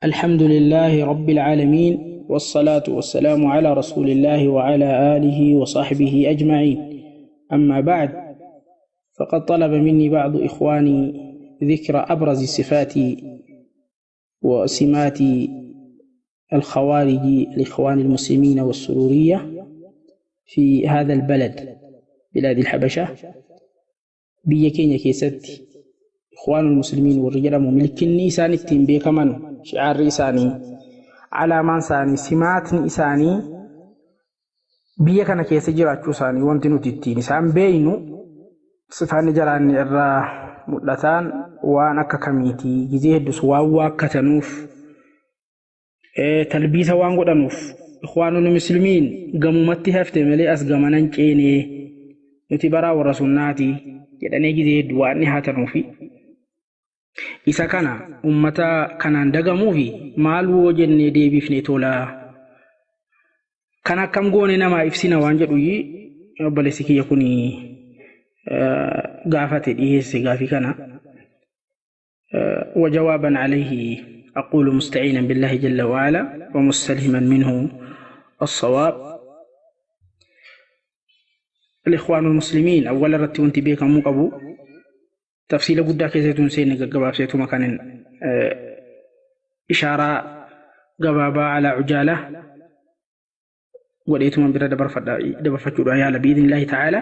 الحمد لله رب العالمين، والصلاة والسلام على رسول الله وعلى آله وصحبه أجمعين. أما بعد، فقد طلب مني بعض إخواني ذكر أبرز صفات وسمات الخوارج الإخوان المسلمين والسرورية في هذا البلد، بلاد الحبشة. بيكين كيست إخوان المسلمين والرجال مملكني ساني التنبيه كمان شعار إساني على من ساني سمات إساني بيكنا كيس جراتشو ساني وانتنو تتيني سان بينو صفان جراني الرا مدلتان وانا ككميتي جزيه دسواوا كتنوف تلبيس وانقو دنوف إخوان المسلمين قمومتي هفته ملي أسقمنا كيني نتبرا ورسولناتي jedhanii gizee du'aanni haa tanuufi isa kana ummata kanaan dagamuufi maal woo jennee deebifnee tolaa kan akkam goone nama ifsina waan jedhuyi obboleessi kiyya kuni gaafate dhiyeesse gaafii kana وجوابا عليه أقول مستعينا بالله جل وعلا ومستلهما منه الصواب. الإخوان المسلمين أولا رتي وانت بيك مقبو تفصيل قد كيسيتون سيني قباب سيتو مكان إشارة قبابا على عجالة وليتو من برا دبر فتشو رأيالا بإذن الله تعالى.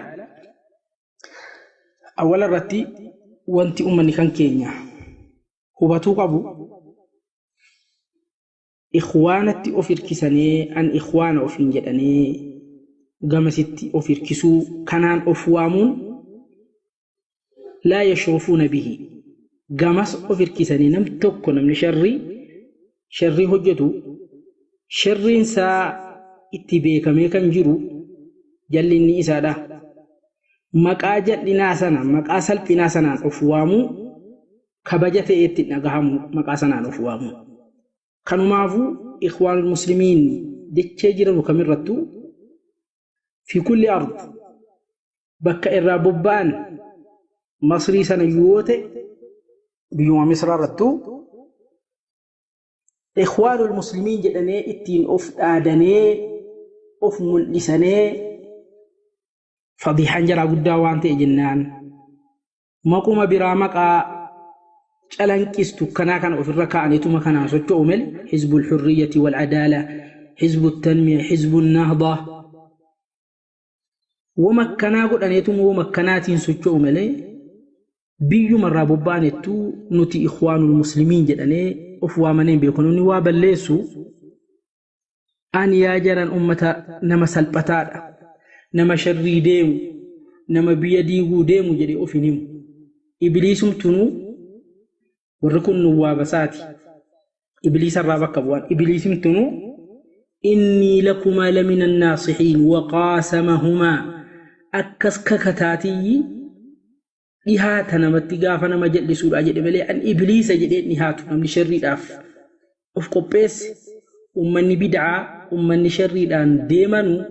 أولا رتي وانت أمني كان كينيا هباتو قبو إخوانتي أفر كساني أن إخوان أفين جداني قامستي أفر كسو كانان أفوامون لا يشرفون به قامس أفر كساني نم توكو نم شري هجتو شرين سا اتبيك ميكم جرو جلني إسادا مقا جلنا سنا مقا سلبنا سنا أفوامو كبجت إتنا قهم مقا سنا أفوامو كانوا معفو إخوان المسلمين دي تجرنو كميرتو في كل أرض بكا الراببان مصري سنجوته بيوم مصر رتو إخوان المسلمين جدني اتين أف آدني أف ملسني فضيحا جرى قداوان تجنان مقوم برامك چلنكستو كان أف الركعني ثم كان سوچو أمل حزب الحرية والعدالة، حزب التنمية، حزب النهضة، ومكنا قد أنيتم ومكنات سجوا ملي بيو مرة ببانتو نتي إخوان المسلمين جدني أفوا منين بيكونوا نواب الليسو أن ياجران أمتا نما سلبتار نما شري ديمو نما بيديغو ديمو جدي أفنيم إبليسم تنو وركن نواب ساتي إبليس الرابك أبوان إبليسم تنو إني لكما لمن الناصحين وقاسمهما أكس ككتاتي إهات نمتي غافنا مجلس أجد ملي أن إبليس أجد نهات نمني شري داف أفقو بيس أمني بدعا أمني شري دان ديمانو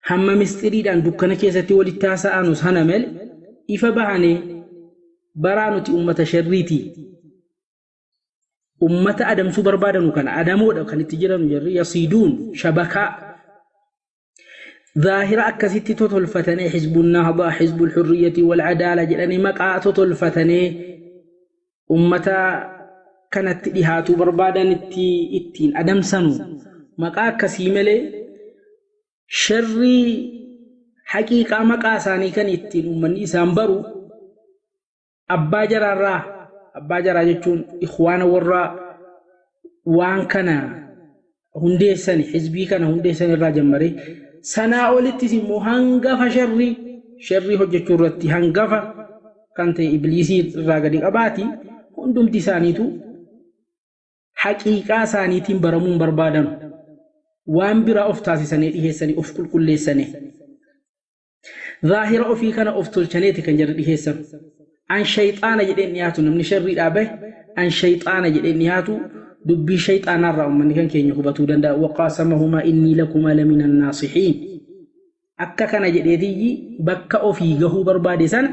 هم مستري دان دكنا كيستي ولتاسا آنوس هنمل إفا بعني برانو تي أمة شريتي أمة أدم سوبر بادنو كان أدمو دو كان تجران جري يصيدون شبكاء ظاهرة أكسيتي توتل فتني حزب النهضة، حزب الحرية والعدالة جلاني مقا توتل فتني أمة كانت لهاتو بربادا اتين أدم سنو مقا كسيملي شري حقيقة مقا ساني كان اتين أمني إسان أبا جرى جتون إخوان ورا وان كان هندي سني حزبي كان هندي سني الراجم مري سنا أولتي سمو هنغفا شري هجة رتي هنغفا كانت إبليسي راغدين أباتي هندم تسانيتو حقيقة سانيتين برمون بربادن وان برا أفتاسي سني إيه سني أفكل كل سني ظاهرة أفي كان أفتل شنيتي كان جرد إيه سن عن شيطان جدين نياتو نمني شري الأبه عن شيطان جدين نياتو دبي شيطان الرأم من كان كين يخبطو دندا وقاسمهما إني لكما لمن الناصحين أكا كان جديدي بكا أفي قهو بربادي سن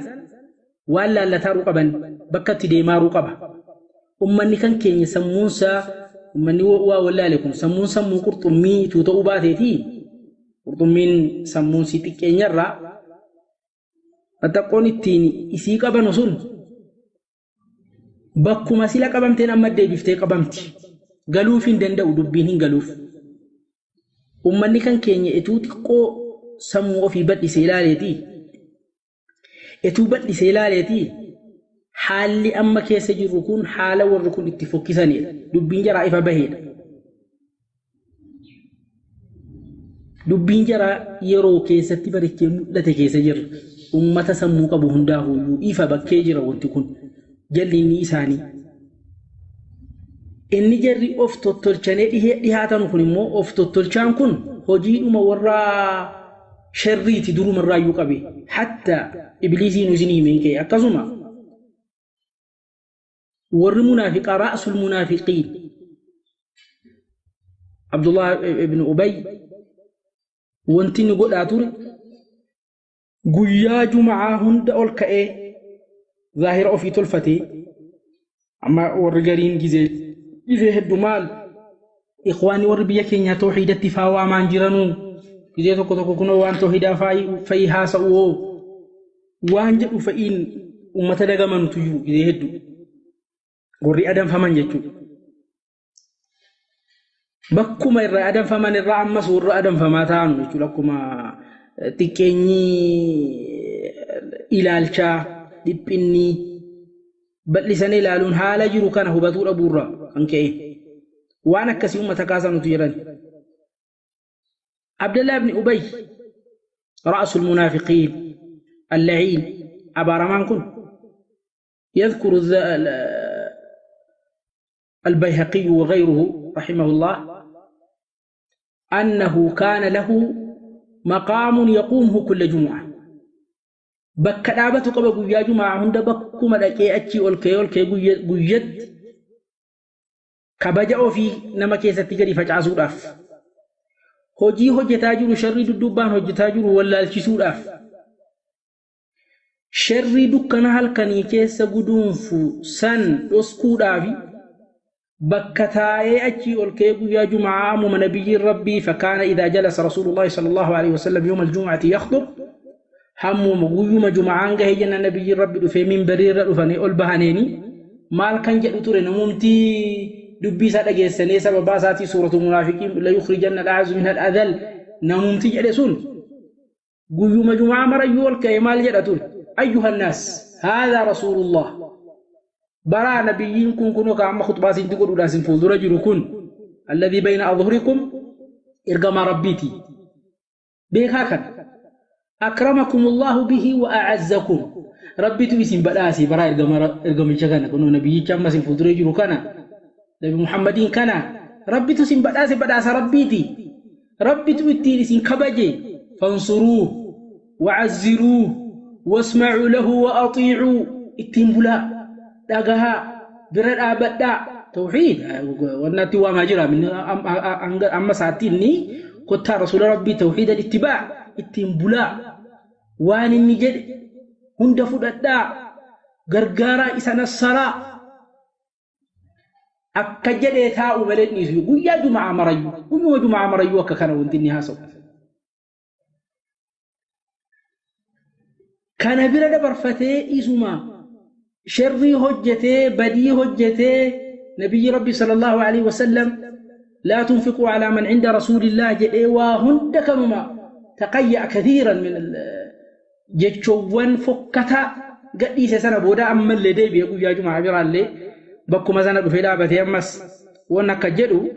ولا لا تارو قبن بكا تديمارو قبا أمني كان كين يسمونسا من ولا لكم سمون سمو قرطمي توتو باتيتي قرطمين سمون سيتك ينرى فتقون التيني إسيك أبنصن بكو مسيلة قبمتين أما دي بفتي قبمتي قلوفين دندا ودبينين قلوف أمني كان كيني إتوتي قو سمو في بدي سيلاليتي إتو بدي سيلاليتي حالي أما كيس جركون حالة وركون اتفوكي ثانية دبين جرى إفا بهيدا دبين جرى يرو كيس تبارك مدة كيس جر أمة سمو قبو هنداه يو إفا بكي جرى وانتكون جلي نيساني إني جري أفتو تلچاني إهاتا نكون مو أفتو تلچان كن هجيد مورا شريتي درو من رايو قبي حتى إبليسي نزني منك أكزما والمنافق رأس المنافقين عبد الله بن أبي وانتي نقول آتوري قيا جمعة دول كأي ظاهر في تلفتي أما ورقارين جزيل إذا هدو مال إخواني وربيا كينيا توحيد اتفاوا مان جيرانو جزيل تكو كنو وان توحيدا فاي هاسا وان جدو فإن أمتا دقمان تجو إذا هدو قري أدم فمن جتو بكما إرى أدم فمن إرى عما سور أدم فما تانو جتو لكما تكيني إلالشا دبيني بل لساني لالون حالا جرو كان هو بطول أبورا أنك إيه وانا كسي أمتا كاسا نتيران عبد الله بن أبي رأس المنافقين اللعين أبا رمان كن يذكر البيهقي وغيره رحمه الله أنه كان له مقام يقومه كل جمعة بكدابة قبل يا جمعة عند بكم لكي أتي والكي قيد كبجأ في نمكي ستجري فجعزو راف هجي تاجر شري الدبان هجي تاجر ولا الكسو راف شري دكنا هالكني كيس قدوم فو سن اسكو رافي بكتاي أتي والكيب يا جمعة من نبي ربي فكان إذا جلس رسول الله صلى الله عليه وسلم يوم الجمعة يخطب هم مغيوم جمعان جهجنا نبي ربي في من برير رفني البهانيني مال كان جدتور نمومتي دبي سادة سنة سبب باساتي سورة المنافقين لا يخرجن الأعز من الأذل نمومتي جلسون غيوم جمعة مريو الكيمال جدتور أيها الناس هذا رسول الله برا نبيين كنوا كعم خطبة سنتقول ولا سنفوز رجل كن الذي بين أظهركم إرجم ربيتي بهاكا أكرمكم الله به وأعزكم ربيتو اسم بداسي برا إرجم شجنا كنوا نبيي كم سنفوز رجل كنا نبي محمدين كنا ربيتو اسم بداس ربيتي ربيتو التير اسم كبجي فانصروه وعزروه واسمعوا له وأطيعوا التنبلا دغها برد ابدا توحيد وناتي وما جرى من اما ساتيني كنت رسول ربي توحيد الاتباع التنبلا وان نجد هند فددا غرغارا اسنا الصرا اكجدي تاو بلدني غيا جمعه مريو وككن ونتني هاسو كان برد برفتي اسما شري هجته بدي هجته نبي ربي صلى الله عليه وسلم لا تنفقوا على من عند رسول الله جئوا كما تقيأ كثيرا من جتشوان فكتا قديس سنة بودا أما اللي دي بيقول يا جماعة برا اللي بكو مزانا بفيدا بثيامس ونكا جدو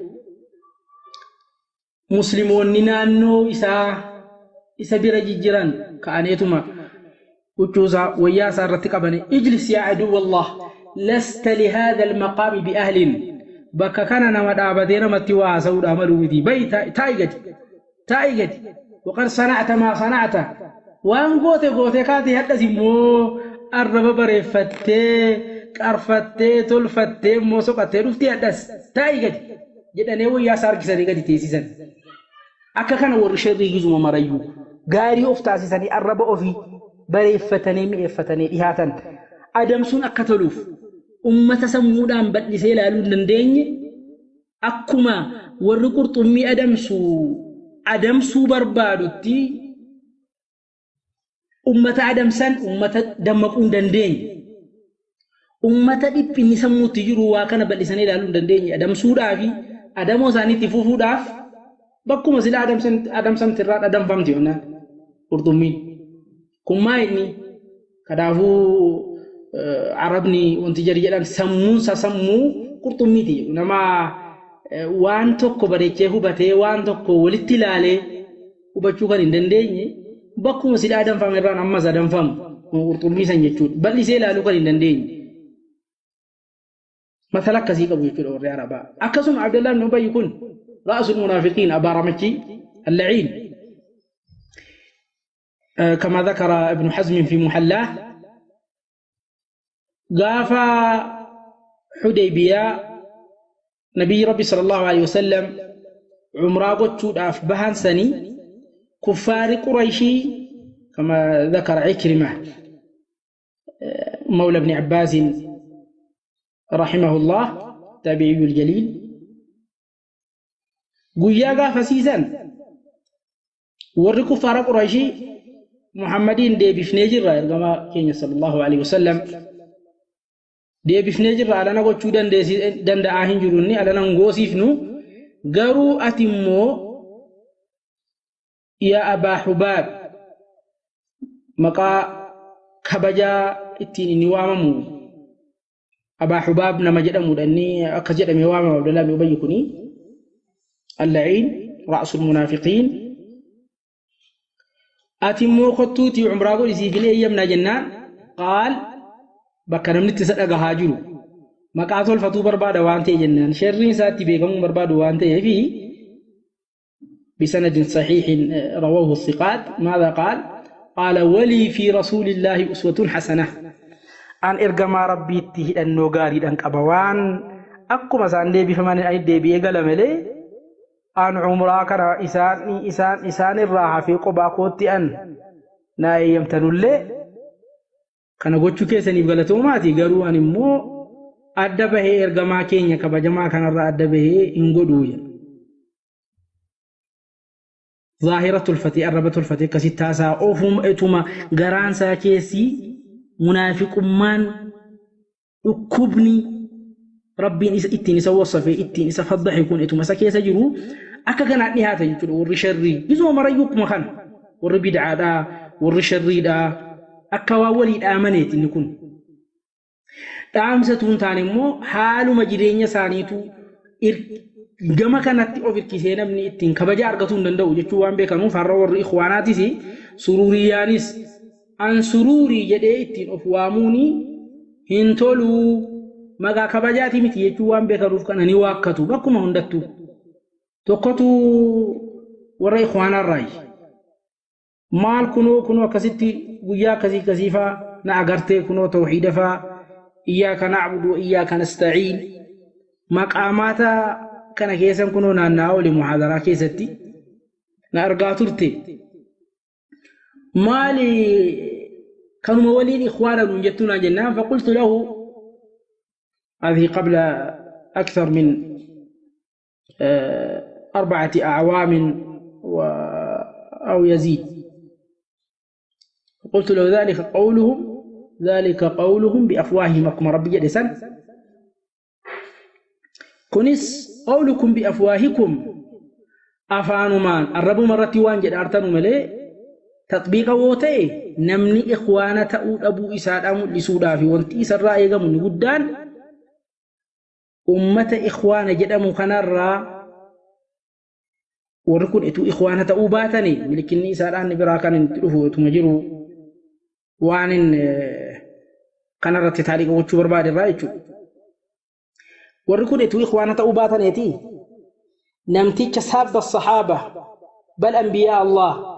مسلمون ننانو إسا برجي جيران كأنيتما وجوزا وياسا رتقبني اجلس يا عدو الله لست لهذا المقام بأهل بكا كان نمدا بدينا متوا سود عملوا ودي بيت تايجت وقد صنعت ما صنعت وان غوتي كاتي حدثي مو الرب برفتي قرفتي تلفتي مو سقطي رفتي حدث تايجت جدني وياسا ركسني غدي تيسيسن اكا كان ورشدي يزو مريو غاري اوفتاسيسني الرب اوفي بريفتني ميفتني إهاتن أدم سن أكتلوف أمة سمودان بدل سيلالون دندين akkuma warri qurxummii adamsuu barbaadutti ummata adamsan ummata dammaquu hin dandeenye ummata dhiphinni sammuutti jiru waa kana bal'isanii ilaaluu hin dandeenye adamsuudhaafi adamoo isaaniitti fufuudhaaf bakkuma sila adamsamti irraa adamfamti yonnaan qurxummiin kun maa inni kadaafuu arabni wanti jari jedhan sammuu qurxummiiti nama waan tokko bareechee hubatee waan tokko walitti ilaalee hubachuu kan hin dandeenye bakkuma sila adamfame irraan ammas adamfamu qurxummii san jechuudha bal'isee ilaaluu kan hin dandeenye مثلا كذي قبل يقول أوري عربا أكسم عبد الله بن أبي يكون رأس المنافقين أبا رمكي اللعين كما ذكر ابن حزم في محلاه قافا حديبية نبي ربي صلى الله عليه وسلم عمره قد أفبهان سني كفار قريشي كما ذكر عكرمة مولى ابن عباس رحمه الله تابعي الجليل قياغا فسيسا وركو فارق قريشي محمدين دي بفنيجر كما كين صلى الله عليه وسلم دي بفنيجر على نغو تشودان دندا اهين جروني على نغوسيفنو غرو اتمو يا ابا حباب مقا كبجا اتيني نواممو أبا حباب نما جدمو دني أكجد ميوام عبد الله بن أبي يكوني اللعين رأس المنافقين أتمو خطوتي عمره لسيفلي يمنا جنان قال بكنا من تسدق هاجرو مقاطع الفتو برباد وانتي جنان شرين ساتي بيقوم برباد وانتي فيه بسند صحيح رواه الثقات ماذا قال ولي في رسول الله أسوة حسنة an ergama rabbiitti hidhannoo gaariidhaan qaba waan akkuma isaan deebifaman ani deebi'ee galamele an umraa kana isaan irraa hafee qobaa kootti an na eeyyamtanullee kana gochuu keessaniif galatoomaati garuu an immoo adda bahee ergamaa keenya kabajamaa kanarraa adda bahee hin godhuu ظاهرة الفتي الربة الفتي كسيتاسا أوفم إتما غرانسا كيسي منافق من كبني ربي إتني سوصفه إتني سفضح يكون إتما سكيس جرو أكا كان عدني هذا يقول والرشري يزو مريوك مخان والربيدعا دا والرشري دا أكا وولي آمنيت نكون تامستون تاني مو حالو مجرين سانيتو جما كانت أوفر كيسينا من إتن كبجا أرغتون دندو جتوان بيكانو فارور إخواناتي سي سروريانيس an sururi jedhe ittiin of waamuni hin tolu magaa kabajaati miti jechuu waan beekanuuf kana ni waakkatu bakkuma hundattu tokkotu warra ikhwaanarraayi maal kunoo akkasitti guyyaa kasiifaa na agartee kunoo tawxiidafaa iyyaaka na'budu wa iyyaaka nasta'iin maqaamaata kana keessan kunoo naanna'aa oli muhaadaraa keessatti na argaa turte مالي كانوا مولين إخوانا نجتنا جنان فقلت له هذه قبل أكثر من 4 أعوام أو يزيد قلت له ذلك قولهم بأفواههم أكما ربي جلسان كنس قولكم بأفواهكم أفانوا مان الرب مرتي وانجد أرتنوا ملي تطبيق ووتي نمني إخوانا تأود أبو إساد أمو لسودا في وانتي سراء يقامون قدان أمة إخوانا جدامو خنارا وركون إتو إخوانا تأوباتني ملكني إسادان براكان تلفو تمجرو وانين خنارا تتاليق وچو برباد الرأيچو وركون إتو إخوانا تأوباتني تي نمتيك ساب الصحابة بل أنبياء الله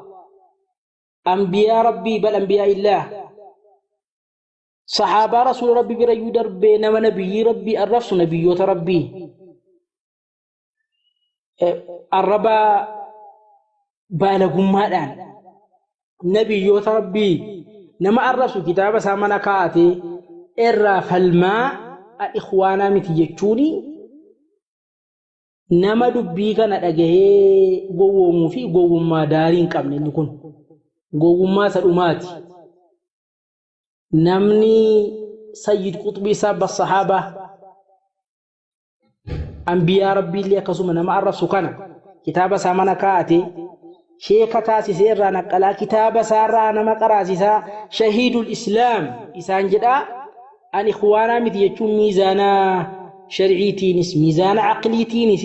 أنبياء ربي بل أنبياء الله صحابة رسول ربي بريو دربي نما نبي ربي الرفس نبيوت ربي الربا بالغم هذا نبيوت ربي نما الرفس كتاب سامنا كاتي إرى فالماء إخوانا متيجوني nama dubbii kana dhagahee gowwoomuu fi gowwummaa daarii hin qabne inni kun gowwummaa sadhumaati. namni sayyid quxbii sabba sahaabaa anbiyaa rabbiillee akkasuma nama arrabsu kana kitaaba isaa mana kaa'ate sheeka taasisee irraa naqqalaa kitaaba isaarraa nama qaraasisaa shahiidul islaam isaan jedhaa an ikhwaanaa miti jechuun miizaanaa sharciitiinis miizaana aqliitiinis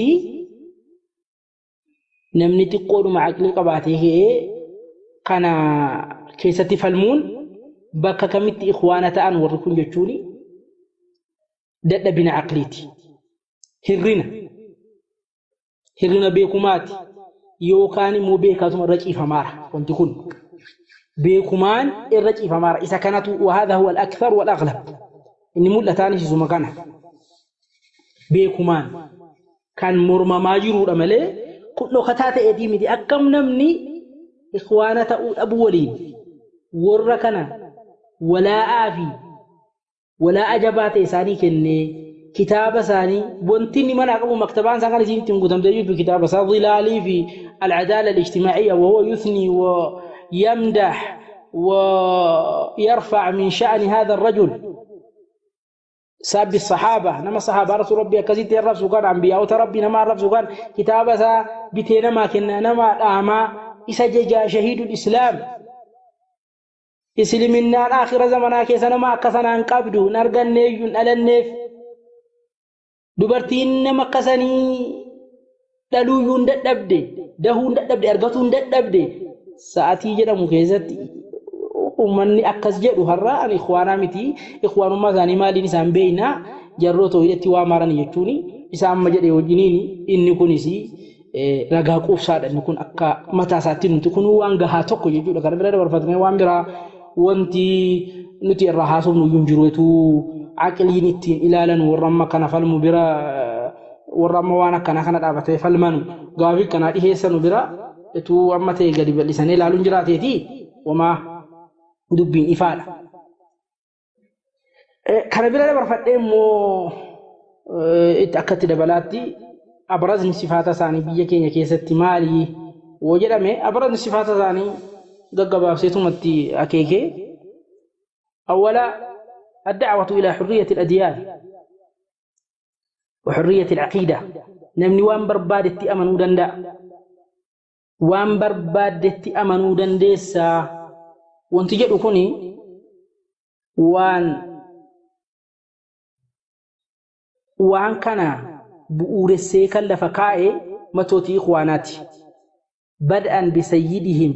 namni xiqqoodhuma aqlii qabaatee ka'ee kana keessatti falmuun bakka kamitti ikhwaana ta'an warri kun jechuun dadhabina aqliiti hirrina beekumaati yookaan immoo beekaatuma irra ciifamaara wanti kun beekumaan irra ciifamaara isa kanatu وهذا هو الأكثر والأغلب inni mul'ataan isuma kana beekumaan kan mormamaa jiruudha malee kun dhokataa ta'eetii miti akkam namni ikhwaana ta'uu dhabu waliin warra kana walaa'aa fi walaa'a jabaa ta'e isaanii kennee kitaaba isaanii wanti inni mana qabu maktabaan isaan kan isiin guutamtee jirtu kitaaba isaa dhilaalii fi al-adaala al-ijtimaa'iyya wa huwa yuthni wa yamdah wa yarfa' min sha'ni hadha ar-rajul ساب الصحابة نما الصحابة رسول ربي كزيت الرفس وكان أنبياء وتربي نما الرفس وكان كتابة بتينا ما كنا نما الأعمى إسجى شهيد الإسلام إسلم النار آخر زمنا كيسنا ما كسنا نقبدو نرجع نيجون على النف دبرتين نما كسني دلويون دبدي دهون دبدي أرجعون دبدي ساعتي جدا مكيزتي ومني أكسجد هراء إخوانا متي إخوان ما زاني مالي نسام بينا جروتو يدتي وامرني يجوني إسام مجد يوجنيني إن نكونيسي رجع كوفساد إن نكون أكا متى ساتين تكون وانجها تكو يجود كارن برا برفتنا وامبرا وانتي نتي الرهاسو نيونجروتو عقلي نتي إلى لن ورما كان فالمو برا ورما وانا كان دابته فالمن غاوي كان إيه سنو برا تو أما تيجي قريب لسانه لالون جراتي تي وما دبين إفادة كان بلا برفتين مو اتأكدت دبلاتي أبرز صفات ثاني بيجي كيسة مالي وجد مه أبرز صفات ثاني جعبا سيتمتي أكيكي أولا الدعوة إلى حرية الأديان وحرية العقيدة نمني وان بربادتي أمنو دندا وان بربادتي أمنو دندسا wanti jedhu kuni waan kana bu'uuressee kan lafa kaa'e matootii ikhwaanaati bad'an bisayyidihim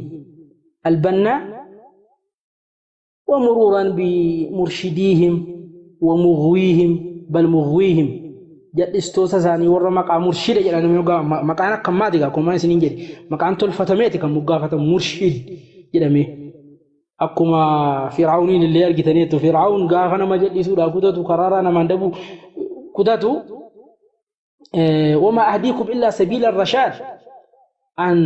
albanna wa mururan bimurshidihim wa mughwihim bal mughwihim jadhistoota isaanii warra maqaa murshida jedhan maqaan akkamaati gaa kumaan isiniin jedhe maqaan tolfatameeti kan muggaafatan murshid jedhamee akkuma fir'aawniin illee argitaniitu fir'aawn gaafa nama jedhisuudha kutatu karaara namaan dabu kutatu wama ahdiikum illaa sabiila rashaad an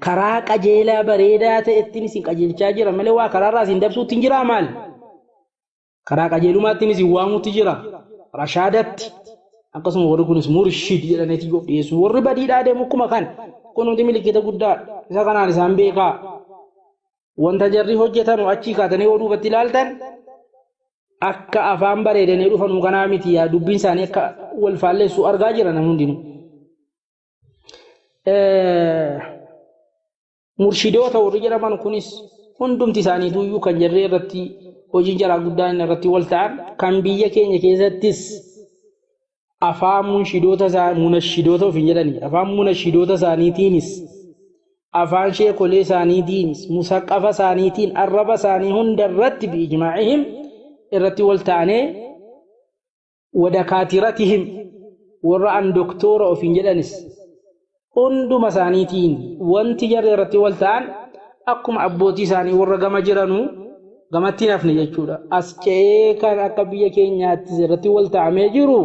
karaa qajeelaa bareedaa ta'ettiin isin qajeelchaa jira malee waa karaarraa isin dabsuutti hin jiraa maal karaa qajeelumaattiin isin waamuutti jira rashaadatti akkasuma warri kunis murshid jedhaneeti yoo dhiyeessu warri badiidhaa deemu akkuma kan kun hundi milikkita guddaa isa kanaan isaan beekaa wanta jarri hojjetan achi kaatanii oo duubatti ilaaltan akka afaan bareedanii dhufanu kanaa miti yaa dubbiin isaanii akka wal faalleessu argaa jira namni hundinuu murshidoota warri jedhaman kunis hundumti isaaniitu iyyuu kan jarri irratti hojiin jaraa guddaan irratti wal ta'an kan biyya keenya keessattis afaan munashidoota ofiin jedhanii afaan munashidoota isaaniitiinis afaan sheekolee isaaniitiinis musaqqafa isaaniitiin arraba isaanii hunda irratti biijmaa'ihim irratti wal ta'anii wadakaatiratihim warra an doktoora ofiin jedhanis hunduma isaaniitiin wanti jarri irratti wal ta'an akkuma abbootii isaanii warra gama jiranuu gamatti nafne jechuudha as ce'ee kan akka biyya keenyaatti irratti wal ta'amee jiru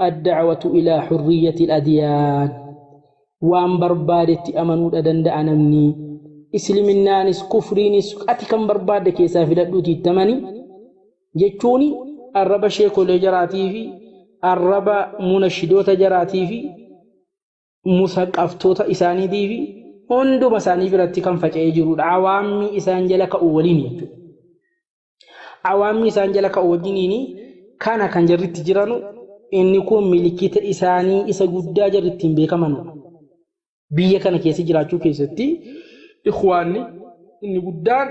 ad-da'watu ilaa hurriyyati al-adyaan waan barbaadetti amanuudha danda'a namni isliminnaanis kufriinis ati kan barbaadde keessaa filadhuuti ittamani jechuun arraba sheekolee jaraatii fi arraba munashidoota jaraatii fi musaqaftoota isaaniitii fi hunduma isaanii biratti kan faca'ee jirudha. Awaammi isaan jala ka'u waliin jechuudha. Awaammi isaan jala ka'u wajjiniin kana kan jarritti jiranu inni kun milikita isaanii isa guddaa jarritti hin beekamanudha. Biyya kana keessa jiraachuu keessatti ikhwaanni inni guddaan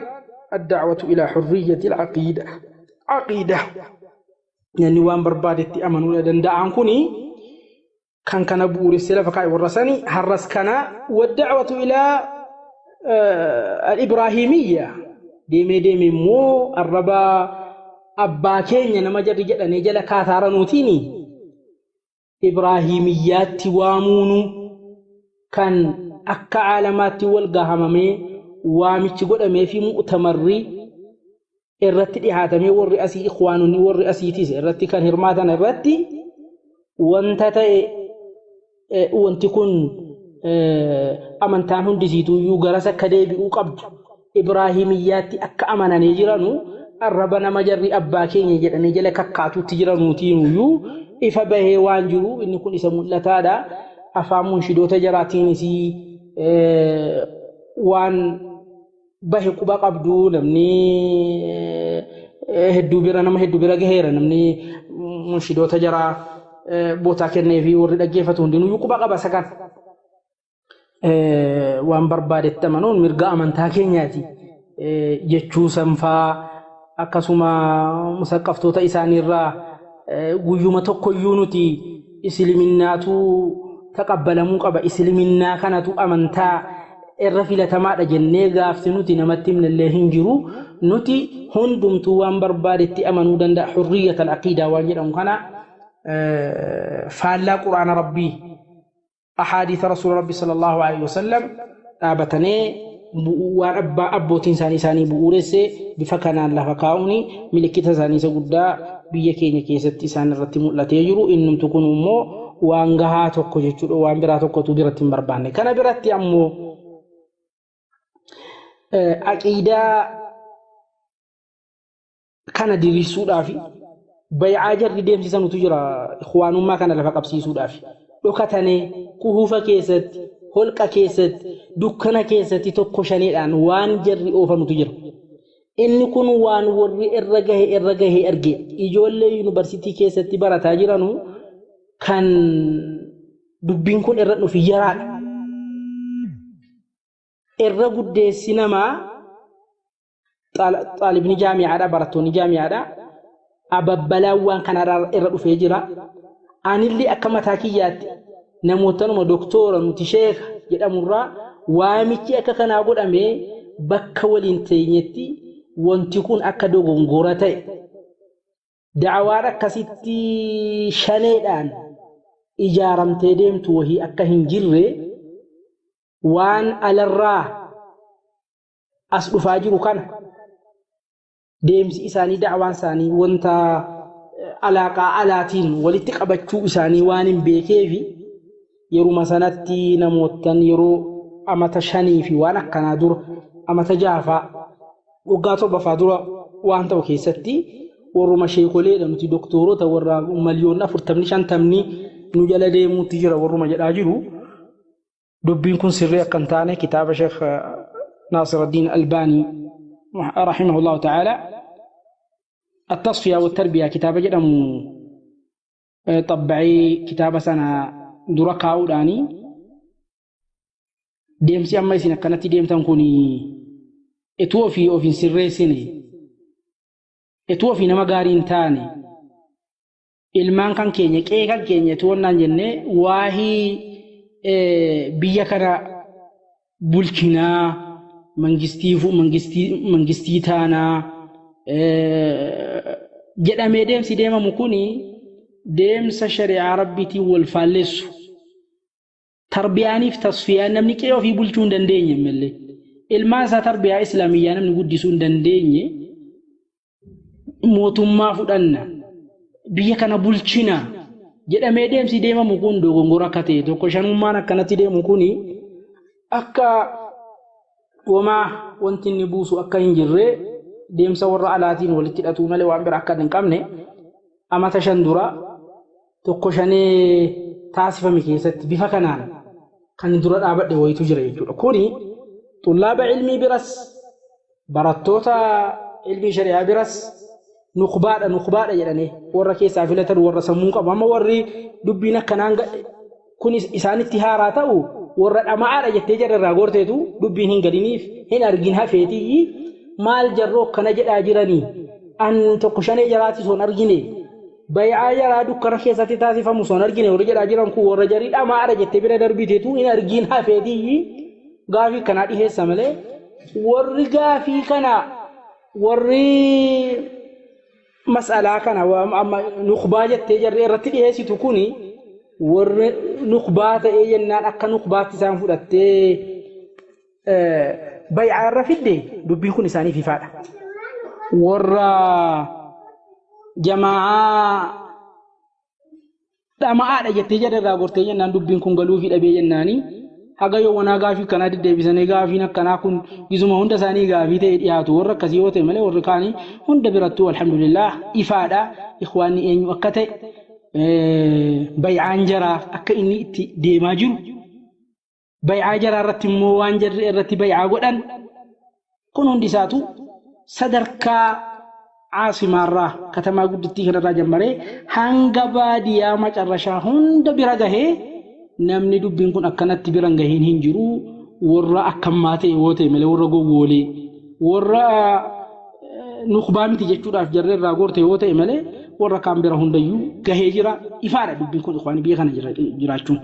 ad-da'watu ila hurriyyati al-aqida. Aqida yani waan barbaadetti amanuu danda'an kuni kan kana bu'uuressee lafa kaa'e warra sanii har'as kana wad-da'watu ila al-ibraahimiyya deemee immoo arraba abbaa keenya nama jarri jedhanii jala kaataaranuutiini ibraahimiyyaatti waamuunu kan akka aalamaatti wal gahamamee waamichi godhamee fi mu'tamarri irratti dhihaatamee warri asii ikhwaanonni warri asiitis irratti kan hirmaatan irratti wanta ta'e wanti kun amantaan hundisiituyyuu garas akka deebi'uu qabdu ibraahimiyyaatti akka amananii jiranu arraba nama jarri abbaa keenya jedhanii jala kakkaatuutti jiranuutiinuyyuu ifa bahee waan jiru inni kun isa mul'ataadha. Afaan munshidoota jaraatiinis waan bahe quba qabdu namni nama hedduu bira gaheera namni munshidoota jaraa bootaa kennee fi warri dhaggeeffatu hundinuyyuu quba qaba sakan waan barbaadetti amanuun mirga amantaa keenyaati jechuu sanfaa akkasuma musaqaftoota isaaniirraa guyyuma tokkoyyuu nuti islaminaatu taqabbalamuu qaba islaminaa kanatu amantaa irra filatamaadha jennee gaafsi nuti namatti himnallee hin jiru nuti hundumtuu waan barbaadetti amanuu danda'a hurriyatal aqiidaa waan jedhamu kana faallaa quraana rabbii ahadiisa rasuula rabbii sallallahu alaihi wasallam dhaabatanii waan abbootiin isaanii bu'uuressee bifa kanaan lafa kaa'uuni milikita isaanii isa guddaa biyya keenya keessatti isaan irratti mul'atee jiru innumtu kun immoo waan gahaa tokko jechuudha waan biraa tokkotu biratti hin barbaanne kana biratti ammoo aqiidaa kana diriirsuudhaaf bay'aa jarri deemsisanutu jira ikhwaanummaa kana lafa qabsiisuudhaaf dhokatanii kuhuufa keessatti holqa keessatti dukkana keessatti tokko shaneedhaan waan jarri oofanutu jira inni kun waan warri irra gahe arge ijoollee yuunivarsiitii keessatti barataa jiranu kan dubbiin kun irra dhufi yaraadha irra guddeessi namaa xaalibni jaami'aadha barattoonni jaami'aadha ababbalaan waan kana irra dhufee jira anillee akka mataa kiyyaatti namootanuma doktora nuti sheekha jedhamurraa waamichi akka kanaa godhamee bakka waliin teenyetti wanti kun akka dogongora ta'e da'awaan akkasitti shaneedhaan ijaaramtee deemtu wahii akka hin jirre waan alarraa as dhufaa jiru kana deemsi isaanii da'awaan isaanii wanta alaaqaa alaatiin walitti qabachuu isaanii waan hin beekeefi yeruma sanatti namootan yeroo amata 5 fi waan akkanaa dura amata 6 waggaa 7 dura waan ta'u keessatti warruma sheekoleedha nuti doktorota warra miliyoona 45 nu jala deemuutti jira warruma jedhaa jiru dubbiin kun sirrii akka hin taane kitaaba Sheekh Naasiruddin Albaanii rahimahullahu ta'ala التصفية والتربية كتابة جدًا طبعي كتابة سنة دركا وداني ديم سي أما يسنا كانت ديم تنكوني اتوفي أو في سر سنة اتوفي نما قارين تاني ilmaan kan keenya qe'ee kan keenya tuwannaan jenne waahii biyya kana bulchinaa mangistii taanaa jedhamee deemsi deemamu kuni deemsa shari'aa rabbiitiin wal faalleessu tarbiyaaniif tasfiyaan namni qe'ee ofii bulchuu hin dandeenye malee ilmaan isaa tarbiyaa islaamiyyaa namni guddisuu hin dandeenye mootummaa fudhanna biyya kana bulchina jedhamee deemsi deemamu kun dogongora akka ta'e tokko shanummaan akkanatti deemu kuni akka wanti inni buusu akka hin jirre deemsa warra alaatiin walitti hidhatu malee waan biraa akka hin qabne amata 5 dura tokko shanee taasifame keessatti bifa kanaan kan dura dhaabadhe wayitu jira jechuudha. Kuni xullaaba ilmii biras barattoota ilmii shari'aa biras nuqbaadha jedhanii warra keessaa filatan warra sammuu qabu. Amma warri dubbiin akkanaan kun isaanitti haaraa ta'u warra dhama'aadha jettee jarrarraa gorteetu dubbiin hin galiniif hin argin hafeetii maal jarroo kana jedhaa jiranii an tokko shanee jaraati son argine bay'aa jaraa dukkana keessatti taasifamu son argine warra jedhaa jiran kun warra jarii dhama'aadha jettee bira darbiteetu hin argin hafeetii gaafii kanaa dhiheessa malee warri gaafii kana warri mas'alaa kana amma nuqbaa jettee jarree irratti dhiheessitu kuni warri nuqbaa ta'ee jennaan akka nuqbaatti isaan fudhattee bay'aa irra fidde dubbiin kun isaaniif ifaadha. Warra jamaa dhama'aadha jettee jarrarraa gortee jennaan dubbiin kun galuufi dhabee jennaanii haga yoo wanaa gaafii kanaa deddeebisanii gaafiin akkanaa kun isuma hunda isaanii gaafii ta'e dhiyaatu warra akkasii yoo ta'e malee warri kaanii hunda birattuu alhamdulillah ifaadha. Ikhwaanni eenyu akka ta'e bay'aan jaraa akka inni itti deemaa jiru bay'aa jaraa irratti immoo waan jarri irratti bay'aa godhan kun hundi isaatu sadarkaa caasimaarraa katamaa guddittii kanarraa jammaree hanga baadiyyaa macarrashaa hunda bira gahee namni dubbiin kun akkanatti biran gahiin hin jiru. Warra akkammaa ta'e yoo ta'e malee warra gowwoolee warra nuqbaa miti jechuudhaaf jarreerraa gorte yoo ta'e malee warra kaan bira hundayyuu gahee jira. Ifaadha dubbiin kun ikhwaanii biyya kana jiraachuun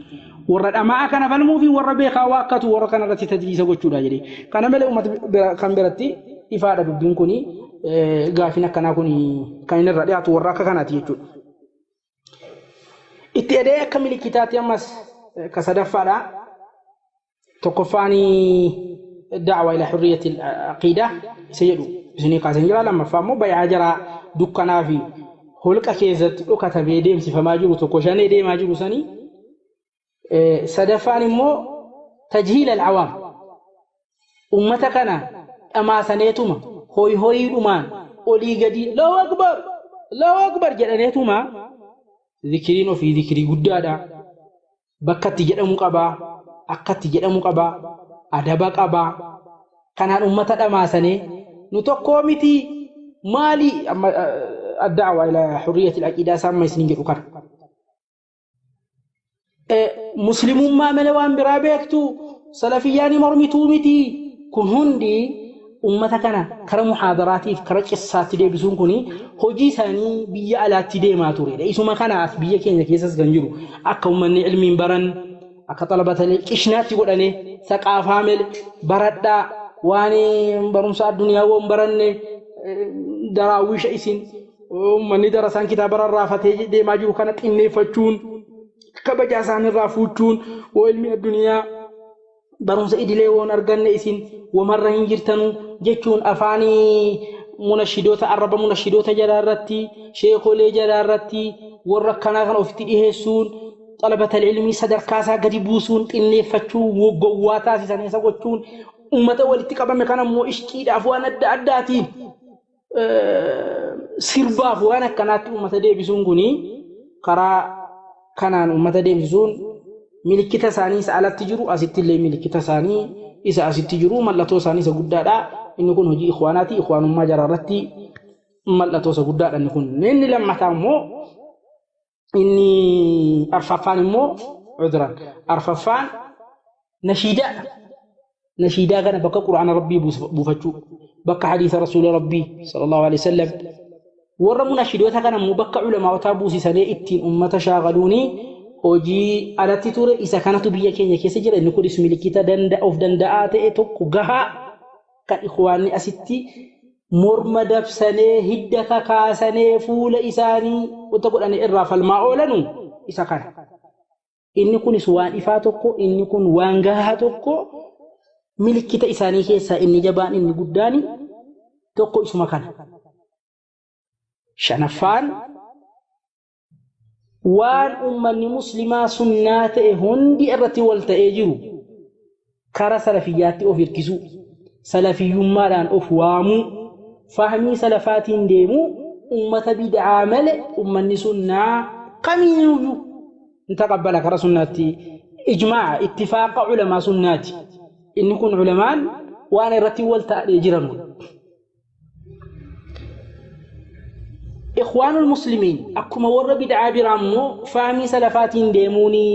warra dhamaa kana falmuu fi warra beekaa waakkatu warra kana irratti tajliisa gochuudha jedhee kana malee uummata kan biratti ifaadha dubbiin kun gaafiin akkanaa kun kan inni irra dhiyaatu warra akka kanaati jechuudha. Itti edee akka milikitaatti ammas كصدفة تقفاني دعوة إلى حرية العقيدة سيدو سني قاسم جرا لما فهموا بيع جرا دكنا في هولك كيزت وكتب يديم فما جرو تقوشان يديم ما جرو سني صدفاني مو تجهيل العوام أمتكنا أما سنيتما هوي أمان أولي قدي لا أكبر جلنيتما ذكرين وفي ذكري قدادا bakkatti jedhamu qabaa akkatti jedhamu qabaa adaba qabaa kanaan ummata dhamaasanii nu tokkoo miti maali ad-da'wa ila hurriyati al-aqida samma isnin jedhu kan muslimummaa malee waan biraa beektu salafiyyaani mormituu miti kun hundi ummata kana kara muhaadaraatiif kara qissaatti deebisuun kuni hojii isaanii biyya alaatti deemaa turedha. Isuma kanaaf biyya keenya keessas kan jiru akka ummanni ilmiin baran akka xalabatanii qishnaatti godhane saqaafaa mel baradhaa waan barumsa addunyaa woon baranne daraawwisha isin ummanni darasaan kitaaba rarraafatee deemaa jiru kana xinneeffachuun kabajaa isaanirraa fuuchuun oo ilmi addunyaa barumsa idilee woon arganne isin wamarra hin jirtanu jechuun afaanii munashidoota arraba munashidoota jalaarratti sheekolee jalaarratti warra kanaa kan ofitti dhiheessuun xalabatal ilmii sadarkaasaa gadi buusuun xinneeffachuun gowwaa taasisan isa gochuun ummata walitti qabame kana immoo ishqiidhaaf waan adda addaatiin sirbaaf waan akkanaatti ummata deebisuun kuni karaa kanaan ummata deebisuun milikita isaanii isa alatti jiru asitti illee milikita isaanii isa asitti jiru mallattoo isaanii isa guddaadha. Inni kun hojii ikhwaanaati. Ikhwaanummaa jaraarratti mallattoo isa guddaadha inni kun. Inni lammataa immoo inni arfaffaan immoo cuduraan arfaffaan nashiidaa kana bakka quraana rabbii buufachuu bakka hadiisa rasuula rabbii sallallahu alaihi wasallam warra munashidoota kana immoo bakka ulamaawotaa buusisanii ittiin ummata shaagaluuni hojii alatti ture isa kanatu biyya keenya keessa jira. Inni kunis milikita of danda'aa ta'e tokko gahaa kan ikhwaanni asitti morma dabsanee hidda kakaasanee fuula isaanii wanta godhanii irraa falmaa oolanu isa kana. Inni kunis waan ifaa tokko, inni kun waan gahaa tokko milikita isaanii keessaa inni jabaan inni guddaani tokko isuma kana. Shanaffaan waan ummanni muslimaa sunnaa ta'e hundi irratti wal ta'ee jiru kara salafiyyaatti of hirkisuu salafiyyummaadhaan of waamuu fahmii salafaatiin deemuu ummata bid'aa malee ummanni sunnaa kamiyyuu intaqabbala kara sunnaatti إجماع اتفاق علماء سناتي إن يكون علماء وأنا رتي والتألي جرمون إخوان المسلمين أكما ور بدعا برامو فهمي سلفاتين ديموني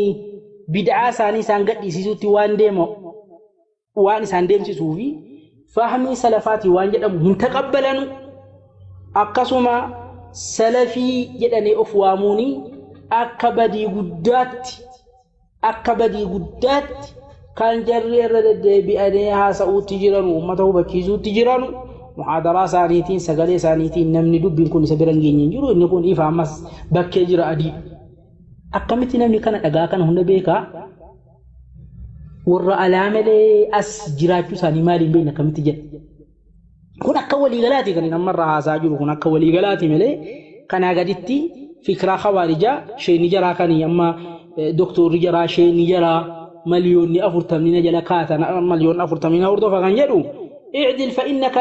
بدعا ساني سانقات يسيسوتي وان ديمو وان سان ديم سيسوفي فهمي سلفاتي وان جدام منتقبلن أكسما سلفي جداني أفواموني أكبدي قدات كان جرير بأنيها سأوتي جيرانو أمته بكيزوتي جيرانو محاضرة سانيتين سجلة سانيتين نمني دوب بينكون سبران جينين جرو إنكون إفهمس بكيجر أدي أكملتي نمني كان أجاكن هنا بيكا ورا العمل أس جراجو ساني مالي بين كمتي جد كنا كولي غلاتي كان نمر هذا كنا كولي غلاتي ملء كان أجدتي فكرة خوارجة شيء نجرا كان يما دكتور نجرا شيء نجرا مليون أفرتمين جل كاتنا مليون أفرتمين أوردو فكان يدو اعدل فإنك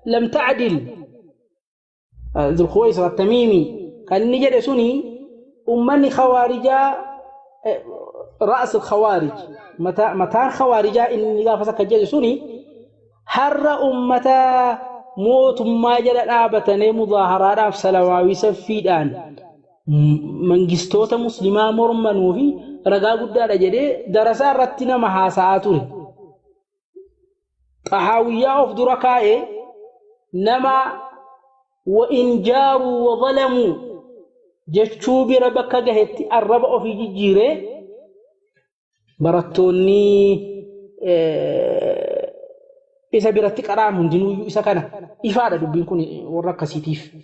لم تعدل ذو الخويصر التميمي كان نجد سني أمني خوارجا رأس الخوارج متى خوارجا إن نقافة كجد سني هر أمتا موت ما جل آبتني مظاهرات أفسلواوي سفيدان من جستوت مسلما مرمنو في رقا قدار جدي درسا رتنا محاساتوري طحاوية أف دركائه نما وإن جاروا وظلموا جشو بربك جهت الربع في جيره برتوني إذا برتك أرامون جنو إذا كان إفادة دبينكون وركسيتيف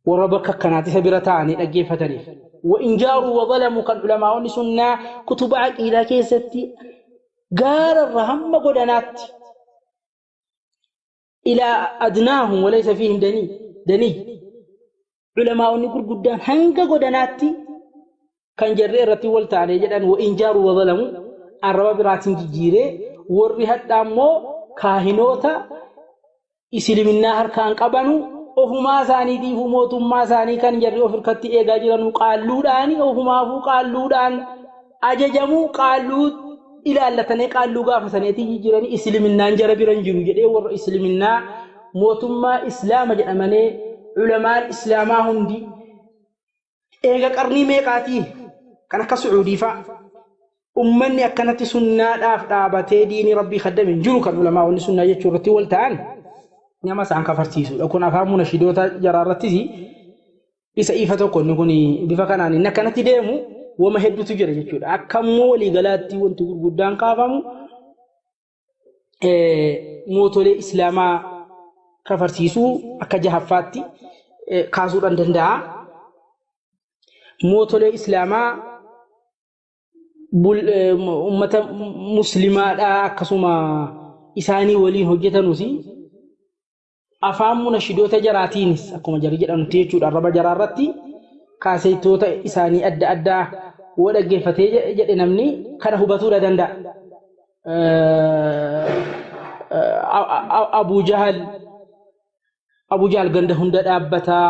وربك كانت إذا برتاني أجيب فتريف وإن جاروا وظلموا كالعلماء ونسنا كتب إلى كيستي قال الرهم قدنات إلى أدناهم وليس فيهم دني علماء نقول قدام هنك قدناتي كان جريرتي والتعالي جدًا وإن جاروا وظلموا الرب براتين جيره ورّيها دامو كاهنوتا إسلامنا هركان قبانو وهما ثاني دي هموت ما ثاني كان جريو فرقتي إيجا جرانو قالوا داني وهما فو قالوا دان أججمو قالوا إلى الله تني قالوا قاف سنتي جيراني إسلامنا نجرب رنجرو جدي ور إسلامنا موتما إسلام جأمني علماء إسلامهم دي إيجا قرني ميقاتي كان كسعودي فا أمني أكنت سنة دابتي ديني ربي خدم جرو كان علماء السنة يجرتي والتعان نعم سان كفرتيسو أكون أفهم نشيدوتا جرارتي إذا إفتو كون نكوني بفكاني نكنت ديمو وما هدو تجري جتشود أكمل لغلاتي وانتقول قدام كافمو موتولي إسلاما كفرتيسو أكجهفاتي كازور أندندا موتولي إسلاما أمة مسلمة أكسوما إساني ولي هجتا نسي أفهم نشيدوتا جراتينس أكما جري جدا نتيجود الربا جرارتي كاسيتوتا إساني أدى ودقي فتيجة جد نمني كان هبطورة دندا أبو جهل قند هند أبتا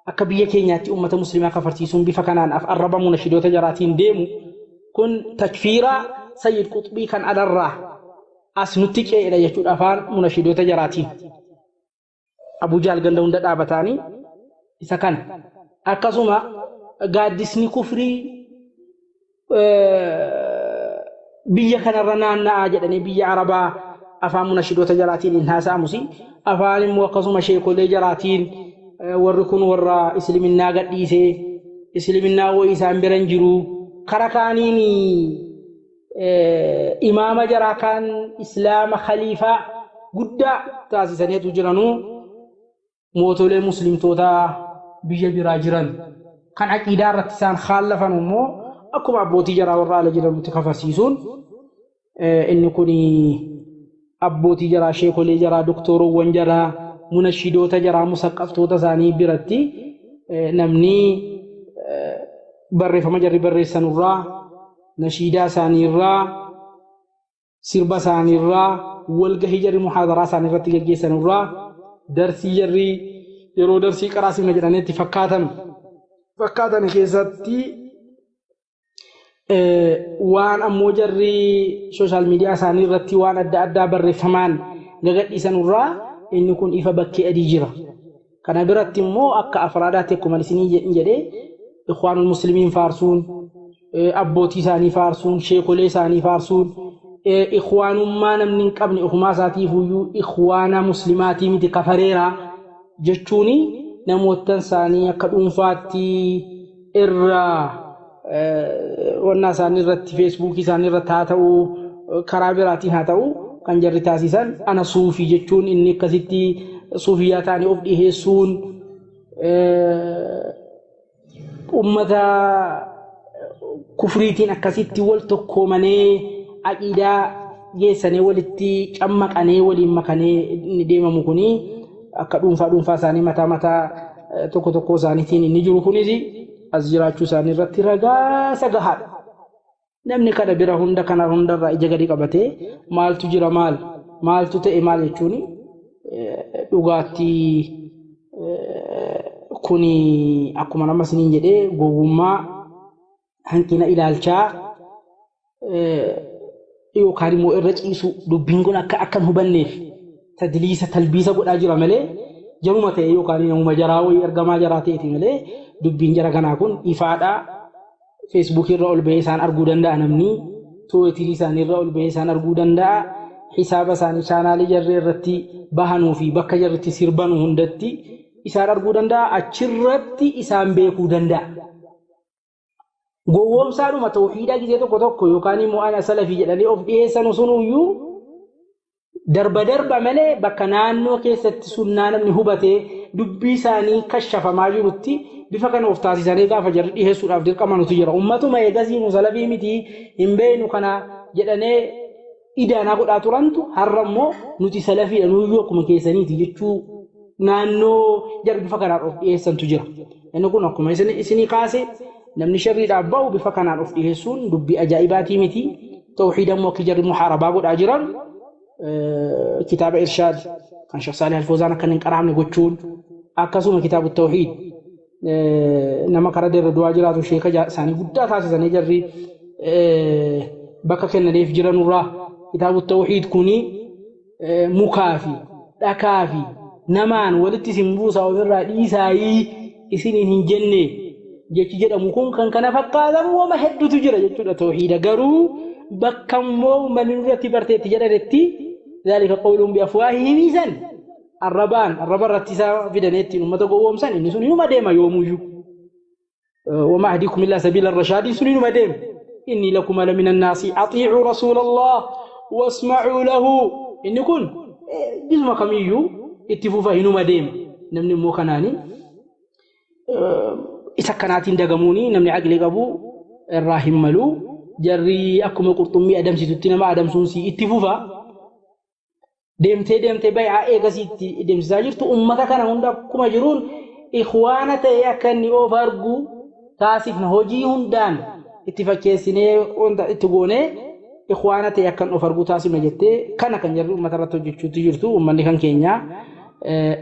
أكبية كينياتي أمة مسلمة كفرتيسون بفكانان الربا منشدوتا جراتين ديمو كن تكفيرا سيد قطبي كان على الراه أسنتك إلى يجود أفان منشدوتا جراتين أبو جهل قند هند أبتاني إذا كان أكاسوما قادسني كفري بيا كان رنان أجدني بيا عربا أفهم نشيدوتا جراتين إنها ساموسي أفهم وقاسوما شيء كل جراتين وركون ورا إسلامنا قديسة إسلامنا وإسلام برنجرو كركانيني إمام جراكان إسلام خليفة قد تاسسني تجرانو موتولي مسلم توتا بيجا براجران كان عقيدة رتسان خالفا نمو أكو أبوتي جرا ورا لجرا متكفرسيسون إن كوني أبوتي جرا شيخ لي جرا دكتور وانجرا منشدو تجرا مسقفتو تزاني برتي نمني بري فما جري بري سنورا نشيدا سانيرا سربا سانيرا والقهي جري محاضرة سانيرا تيجي سنورا درسي جري yeroo darsii qaraasifna jedhaneetti fakkaatan keessatti waan ammoo jarri social media isaanii irratti waan adda addaa barreeffamaan gagadhiisanurraa inni kun ifa bakkee adii jira. Kana biratti immoo akka afraadaatti akkuma isinii jedhee ikhwaanul muslimiin faarsuun abbootii isaanii faarsuun sheekolee isaanii faarsuun ikhwaanummaa namni hin qabne ofumaa isaatiifuyyuu ikhwaana muslimaatii miti kafareera jechuun namootan isaanii akka dhuunfaatti irraa wannaa isaanii irratti feesbuukii isaanii irratti haa ta'u karaa biraatiin haa ta'u kan jarri taasisan ana suufii jechuun inni akkasitti suufiyyaa ta'anii of dhiheessuun ummata kufriitiin akkasitti wal tokkoomanii aqiidaa geessanii walitti cammaqanii waliin makanii inni deemamu kuni akka dhuunfaa isaanii mataa tokko tokko isaaniitiin inni jiru kunis as jiraachuu isaanii irratti ragaa sagahaadha. Namni kana bira hunda kana hundarraa ija gadi qabatee maaltu jira maaltu ta'e maal jechuun dhugaatti kuni akkuma nama isiniin jedhee gowwummaa hanqina ilaalchaa yookaan immoo irra ciisu dubbiin kun akka hubanneef tadliisa talbiisa godhaa jira malee jaruma ta'e yookaan namuma jaraa wayii ergamaa jaraa ta'eeti malee dubbiin jara kanaa kun ifaadhaa Facebook irra ol bahee isaan arguu danda'a namni Twitter isaanii irra ol bahee isaan arguu danda'a hisaaba isaanii chaanaalii jarri irratti bahanuu fi bakka jarritti sirbanuu hundatti isaan arguu danda'a achirratti isaan beekuu danda'a. Gowwoomsaadhuma tawhiidhaa gisee tokko yookaan immoo ana salafii jedhanii of dhiyeessan sunuyyuu darba malee bakka naannoo keessatti sunnaa namni hubatee dubbii isaanii kashafamaa jirutti bifa kana of taasisanii gaafa jarri dhiyeessuudhaaf dirqama nuti jira. Ummatuma eegasii nu salafii miti hin beenu kana jedhanee idaanaa godhaa turantu har'a immoo nuti salafiidha nuyyuu akkuma keessaniiti jechuu naannoo jarri bifa kanaan of dhiyeessantu jira. Inni kun akkuma isinii kaase namni sharriidhaaf ba'u bifa kanaan of dhiyeessuun dubbii ajaa'ibaatii miti. Tawhiida immoo akka jarri muhaarabaa godhaa jiran kitaaba irshaad kan Sheekh Saalih Al-Fawzaan akka hin qaraamne gochuun akkasuma kitaabu tawhiid nama karaa irra du'aa jiraatu sheeka isaanii guddaa taasisanii jarri bakka kennaniif jiranurraa kitaabu tawhiid kuni mukaa fi dhakaa fi namaan walitti isin buusaa ofirraa dhiisaayii isiniin hin jenne jechi jedhamu kun kan kana fakkaatan wama hedduutu jira jechuudha. Tawhiida garuu bakka immoo manni irratti barteetti jedhanetti ذلك قولهم بأفواههم إذن الربان رتسا في دنيتين وما تقوم سن إن سنين ما ديما يوميو وما أهديكم إلا سبيل الرشاد سنين ما ديم إني لكم لمن الناس أطيعوا رسول الله واسمعوا له إن يكون جزم خميو اتفوفا هنو ما ديم نمني موخناني إسكناتين دقموني نمني عقلي قبو الراهم ملو جري أكم قرطمي أدم ستتنا ما أدم سنسي اتفوفا deemtee bay'aa eegasiitti deemsisaa jirtu ummata kana hunda akkuma jiruun ikhwaana ta'e akka inni of argu taasifna hojii hundaan itti fakkeessinee wanta itti goonee ikhwaana ta'e akka of argu taasifna jettee kana kan jarri ummata irratti hojjechuutti jirtu ummanni kan keenya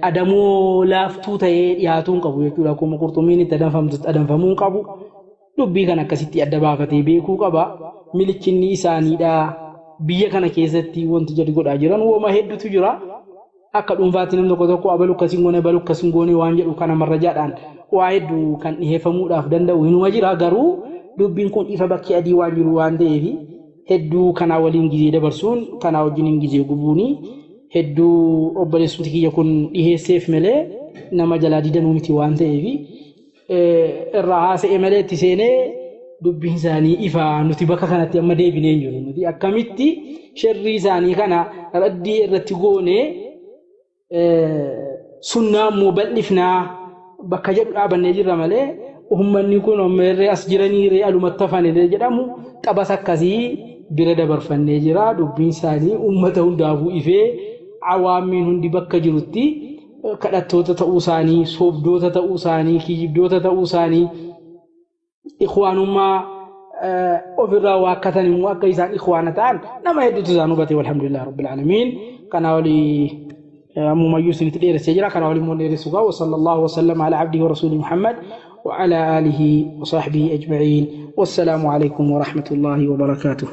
adamoo laaftuu ta'ee dhiyaatuun qabu jechuudha. Akkuma qurxummiin itti adamfamuun qabu dubbii kan akkasitti adda baafatee beekuu qaba. Milichinni isaaniidha. Biyya kana keessatti wanti jadi godhaa jiran wama hedduutu jira. Akka dhuunfaatti namni tokko abalu akkasiin goone waan jedhu kana marrajaadhaan waa hedduu kan dhiheeffamuudhaaf danda'u hinuma jira. Garuu dubbiin kun ifa bakkee adii waan jiru waan ta'eef hedduu kanaa waliin gizee dabarsuun kanaa wajjin gizee gubuuni hedduu obboleessumti kiyya kun dhiheesseef malee nama jalaa didanuu miti waan ta'eef irraa haasa'e malee itti seenee dubbiin isaanii ifa nuti bakka kanatti amma deebinee jiru nuti akkamitti sharrii isaanii kana raddii irratti goone sunnaa immoo bal'ifnaa bakka jedhu dhaabannee jirra malee ummanni kun ammeerree as jiranii ree alumatti hafaniree jedhamu xabas akkasii bira dabarfannee jira. Dubbiin isaanii ummata hundaafuu ifee awaamiin hundi bakka jirutti kadhattoota ta'uu isaanii soobdoota ta'uu isaanii kijibdoota ta'uu isaanii ikhwaanummaa ofirraa waakkatan immoo akka isaan ikhwaana ta'an nama hedduutu isaan hubate walhamdulillah rabbil aalamiin. Kana walii ammumayyuu isinitti dheeressee jira. Kana walii immoo dheeressu gaa wa sallallahu wa sallam ala abdihi wa rasuuli Muhammad وعلى آله وصحبه أجمعين. والسلام عليكم ورحمة الله وبركاته.